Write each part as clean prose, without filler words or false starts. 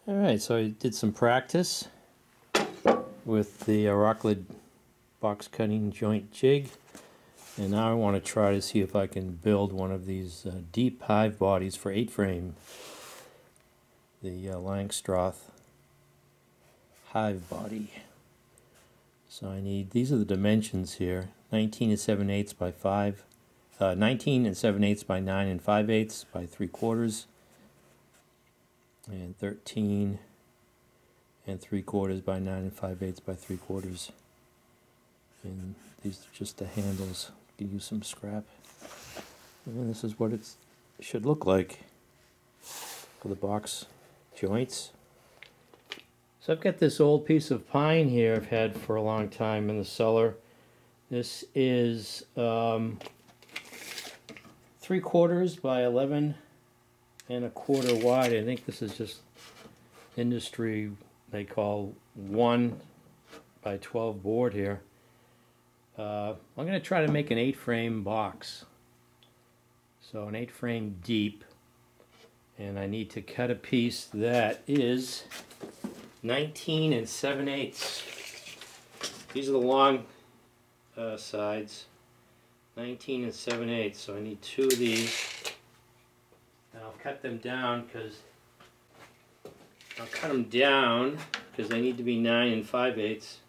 Alright, so I did some practice with the Rockler box cutting joint jig, and now I want to try to see if I can build one of these deep hive bodies for 8-frame, the Langstroth hive body. So I need, these are the dimensions here, 19 and 7/8 by 5, 19 and 7/8 by 9 and 5/8 by 3/4, and 13 and 3/4 by 9 and 5/8 by 3/4. And these are just the handles. You can use some scrap. And this is what it should look like for the box joints. So I've got this old piece of pine here I've had for a long time in the cellar. This is 3/4 by 11 and 1/4 wide. I think this is just industry they call 1 by 12 board here. I'm going to try to make an 8-frame box. So an 8-frame deep, and I need to cut a piece that is 19 and 7/8. These are the long sides, 19 and 7/8. So I need 2 of these. And I'll cut them down because they need to be 9 and 5/8,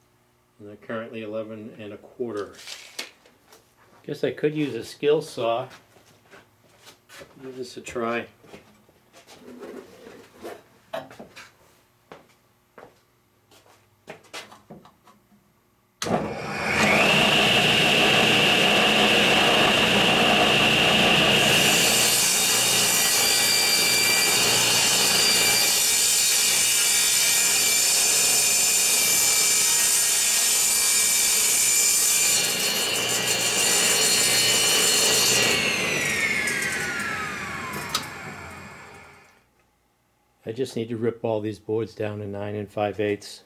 and they're currently 11 and 1/4. Guess I could use a skill saw. Give this a try. I just need to rip all these boards down to 9 and 5/8.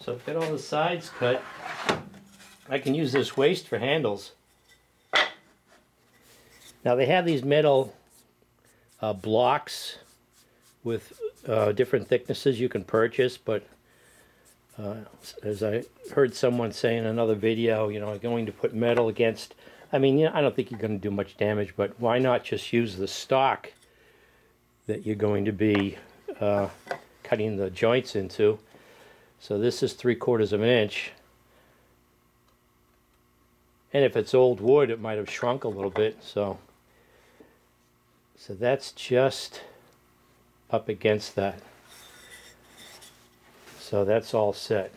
So I've got all the sides cut. I can use this waste for handles. Now they have these metal blocks with different thicknesses you can purchase, but as I heard someone say in another video, you know, going to put metal against, I mean, you know, I don't think you're going to do much damage, but why not just use the stock that you're going to be cutting the joints into. So this is 3/4 of an inch, and if it's old wood it might have shrunk a little bit, so that's just up against that. So that's all set.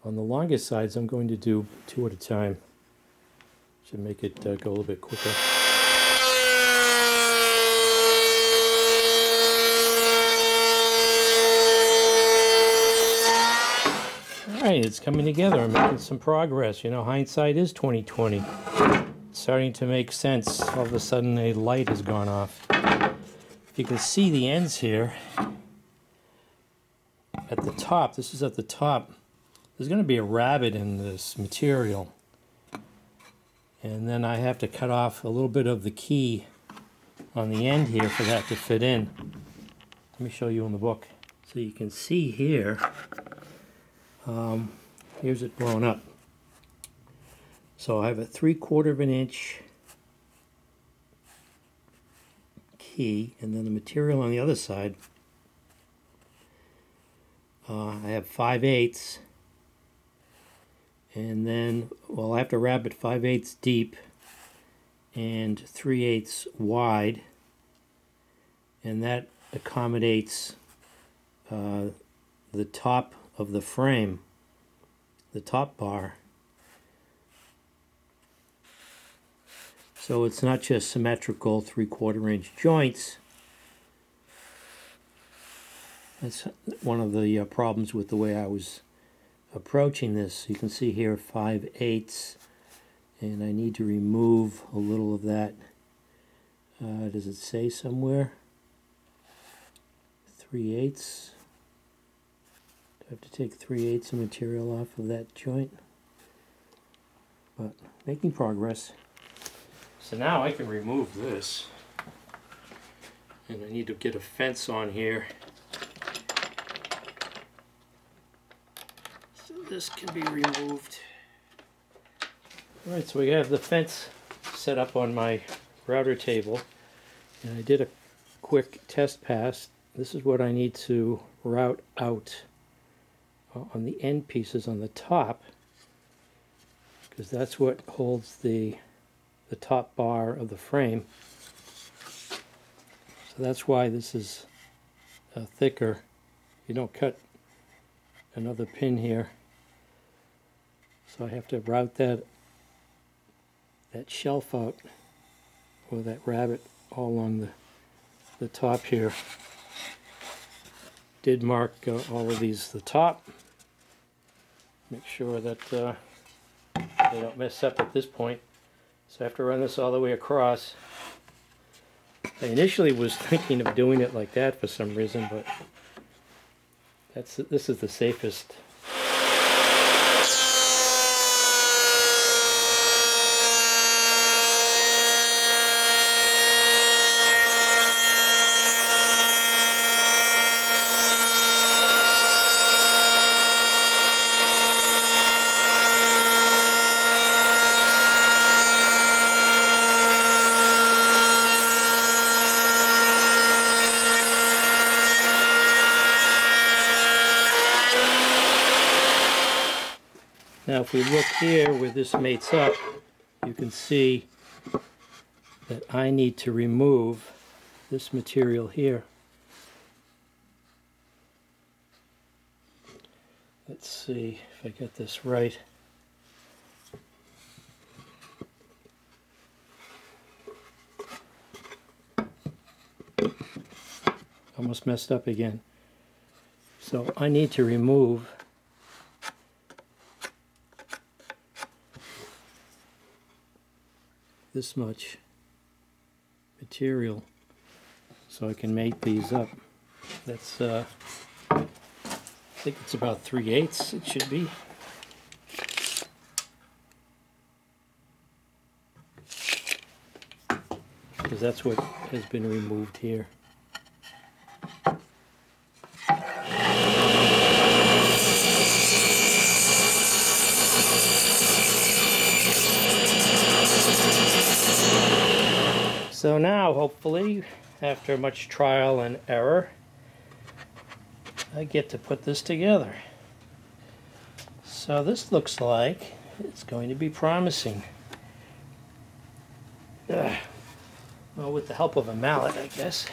On the longest sides I'm going to do 2 at a time. Should make it go a little bit quicker. Alright, it's coming together. I'm making some progress. You know, hindsight is 20/20. It's starting to make sense. All of a sudden a light has gone off. If you can see the ends here, at the top, this is at the top, there's going to be a rabbit in this material. And then I have to cut off a little bit of the key on the end here for that to fit in. Let me show you in the book. So you can see here, here's it blown up. So I have a 3/4 of an inch key, and then the material on the other side, I have 5/8. And then, well, I have to wrap it 5/8 deep and 3/8 wide, and that accommodates the top of the frame, the top bar. So it's not just symmetrical 3/4 inch joints. That's one of the problems with the way I was approaching this. You can see here 5/8, and I need to remove a little of that. Does it say somewhere? 3/8. Do I have to take 3/8 of material off of that joint? But making progress. So now I can remove this, and I need to get a fence on here. So this can be removed. Alright, so we have the fence set up on my router table, and I did a quick test pass. This is what I need to route out on the end pieces on the top, because that's what holds the top bar of the frame. So that's why this is thicker. You don't cut another pin here. So I have to route that shelf out, or that rabbet, all along the top here. Did mark all of these the top. Make sure that they don't mess up at this point. So I have to run this all the way across. I initially was thinking of doing it like that for some reason, but this is the safest. Now if we look here where this mates up, you can see that I need to remove this material here. Let's see if I get this right. Almost messed up again. So I need to remove this much material so I can mate these up. That's I think it's about 3/8 it should be. Because that's what has been removed here. So now, hopefully, after much trial and error, I get to put this together. So this looks like it's going to be promising. Well, with the help of a mallet, I guess.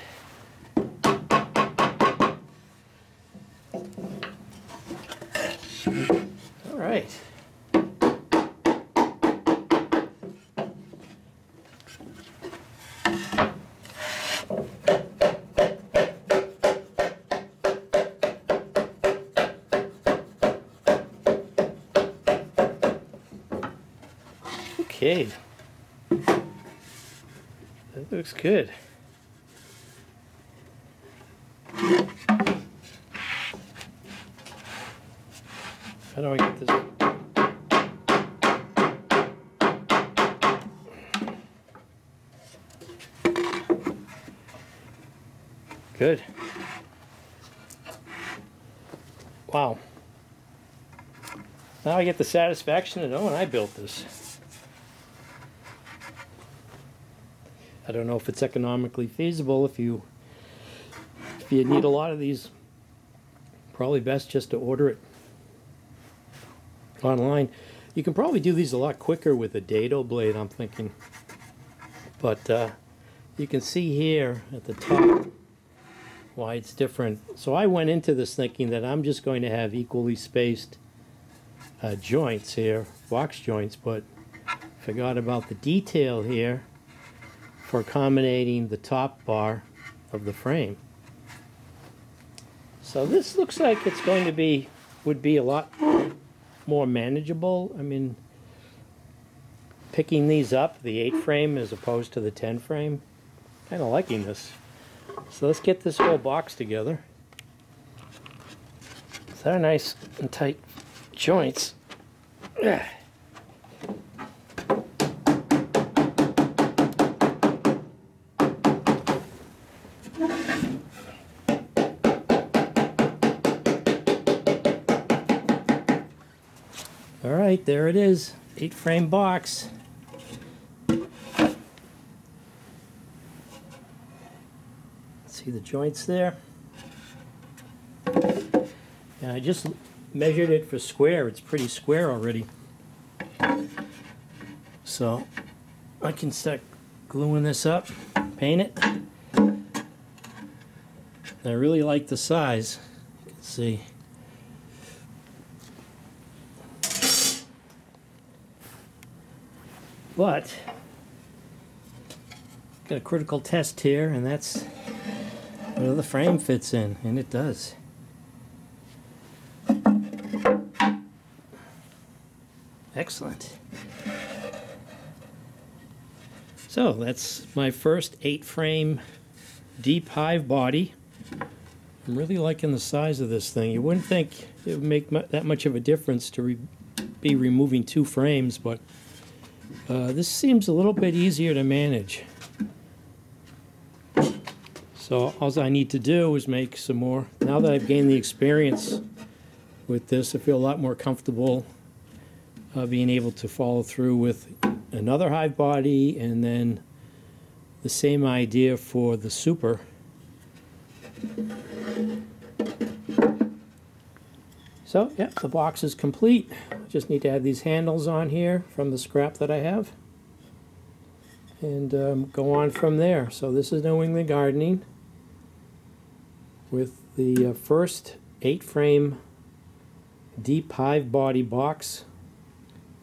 All right. Okay, that looks good. How do I get this? Good. Wow. Now I get the satisfaction of knowing I built this. I don't know if it's economically feasible. If you need a lot of these, probably best just to order it online. You can probably do these a lot quicker with a dado blade, I'm thinking. But you can see here at the top why it's different. So I went into this thinking that I'm just going to have equally spaced joints here, box joints, but forgot about the detail here. for accommodating the top bar of the frame. So this looks like it's going to be, would be a lot more manageable. I mean, picking these up, the 8 frame as opposed to the 10 frame, kind of liking this. So let's get this whole box together. So they're nice and tight joints. All right, there it is, 8 frame box. See the joints there? And I just measured it for square. It's pretty square already. So I can start gluing this up, paint it. I really like the size. You can see. But got a critical test here, and that's where the frame fits in, and it does. Excellent. So that's my first 8 frame deep Hive body. I'm really liking the size of this thing. You wouldn't think it would make that much of a difference to be removing 2 frames, but this seems a little bit easier to manage. So all I need to do is make some more. Now that I've gained the experience with this, I feel a lot more comfortable being able to follow through with another Hive body, and then the same idea for the super. So yeah, the box is complete. Just need to add these handles on here from the scrap that I have, and go on from there. So this is New England Gardening with the first 8 frame deep Hive body box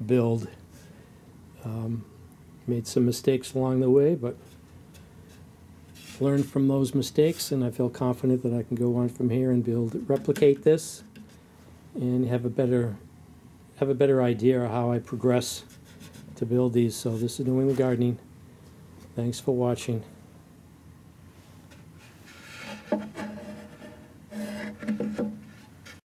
build. Made some mistakes along the way, but learned from those mistakes, and I feel confident that I can go on from here and replicate this, and have a better idea of how I progress to build these. So this is New England Gardening. Thanks for watching.